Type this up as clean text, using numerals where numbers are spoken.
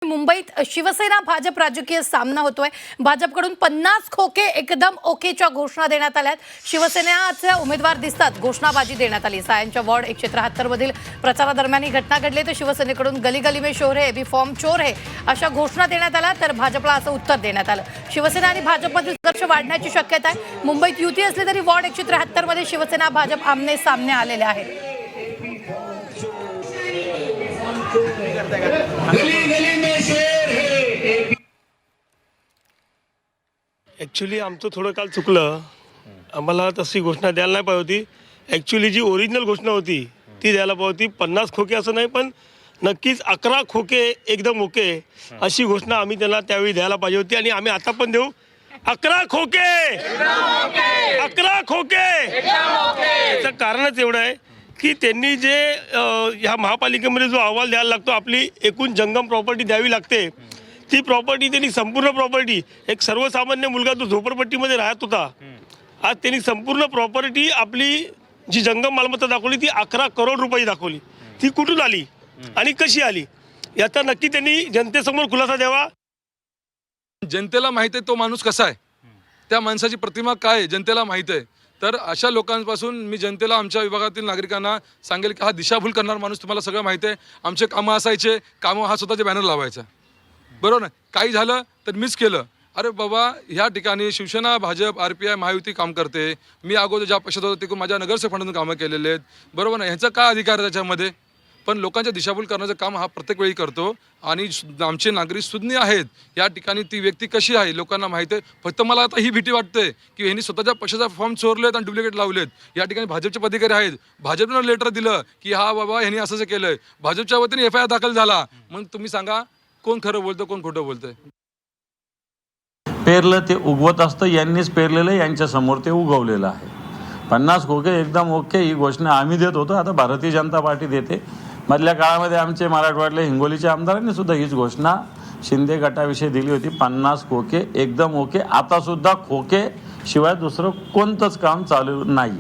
मुंबईत शिवसेना भाजप राजकीय सामना होतोय। भाजपकडून 50 खोके एकदम ओकेच्या घोषणा देण्यात आल्यात। शिवसेनेचे उमेदवार दिसतात, घोषणाबाजी देण्यात आली। सायंच्या वॉर्ड 173 मधील प्रचारादरम्यान ही घटना घडली। तर शिवसेनेकडून गली गली में शोर है, बी फॉर्म चोर है अशा घोषणा देण्यात आल्या। तर भाजपला असं उत्तर देण्यात आलं। शिवसेना आणि भाजपमधील संघर्ष वाढण्याची शक्यता आहे। मुंबईत युती असली तरी वॉर्ड 173 मध्ये शिवसेना भाजप आमने सामने आलेले आहेत। ॲक्च्युली आमचं थोडं काल चुकलं। आम्हाला तशी घोषणा द्यायला नाही पाहिजे होती। ॲक्च्युली जी ओरिजिनल घोषणा होती ती द्यायला पाहिजे होती। 50 खोके असं नाही, पण नक्कीच 11 खोके एकदम ओके अशी घोषणा आम्ही त्यांना त्यावेळी द्यायला पाहिजे होती। आणि आम्ही आता पण देऊ 11 खोके 11 खोके। त्याचं कारणच एवढं आहे की त्यांनी जे ह्या महापालिकेमध्ये जो अहवाल द्यायला लागतो, आपली एकूण जंगम प्रॉपर्टी द्यावी लागते, ती प्रॉपर्टी त्यांनी संपूर्ण प्रॉपर्टी, एक सर्वसामान्य मुलगा जो झोपडपट्टीमध्ये राहत होता, आज त्यांनी संपूर्ण प्रॉपर्टी आपली जी जंगम मालमत्ता दाखवली ती 11 करोड रुपये दाखवली। ती कुठून आली आणि कशी आली याचा नक्की त्यांनी जनतेसमोर खुलासा द्यावा। जनतेला माहिती आहे तो माणूस कसा आहे, त्या माणसाची प्रतिमा काय आहे जनतेला माहिती आहे। तर अशा लोकांपासून मी जनतेला, आमच्या विभागातील नागरिकांना सांगेल की हा दिशाभूल करणारा माणूस तुम्हाला सगळं माहिती आहे। आमचे कामं असायचे, कामं हा स्वतःचे बॅनर लावायचा, बरोबर ना, काही झालं तर मिस केलं। अरे बाबा, ह्या ठिकाणी शिवसेना भाजप RPI महायुती काम करते। मी अगोदर ज्या पक्षात होतो तिकडून माझ्या नगरसेवक फंडातून कामं केलेले आहेत, बरोबर ना, ह्याचा काय अधिकार आहे त्याच्यामध्ये? पण लोकांच्या दिशाभूल करण्याचं काम हा प्रत्येक वेळी करतो। आणि आमचे नागरिक सुज्ञ आहेत, या ठिकाणी ती व्यक्ती कशी आहे लोकांना माहिती आहे। फक्त मला आता ही भीती वाटते की ह्यांनी स्वतःच्या पक्षाचा फॉर्म चोरलेत आणि डुप्लिकेट लावलेत। या ठिकाणी भाजपचे पदाधिकारी आहेत, भाजपनं लेटर दिलं की हा बाबा ह्यांनी असं केलंय, भाजपच्या वतीने FIR दाखल झाला। मग तुम्ही सांगा कोण खरं बोलतं कोण खोटं बोलतंय? पेरलं ते उगवत असतं, यांनीच पेरलेलं, यांच्या समोर ते उगवलेलं आहे। 50 खोके एकदम ओके ही घोषणा आम्ही देत होतो, आता भारतीय जनता पार्टी देते। मधल्या काळामध्ये आमचे मराठवाड्यातल्या हिंगोलीच्या आमदारांनी सुद्धा हीच घोषणा शिंदे गटाविषयी दिली होती, 50 खोके एकदम ओके। आता सुद्धा खोके शिवाय दुसरं कोणतंच काम चालू नाही।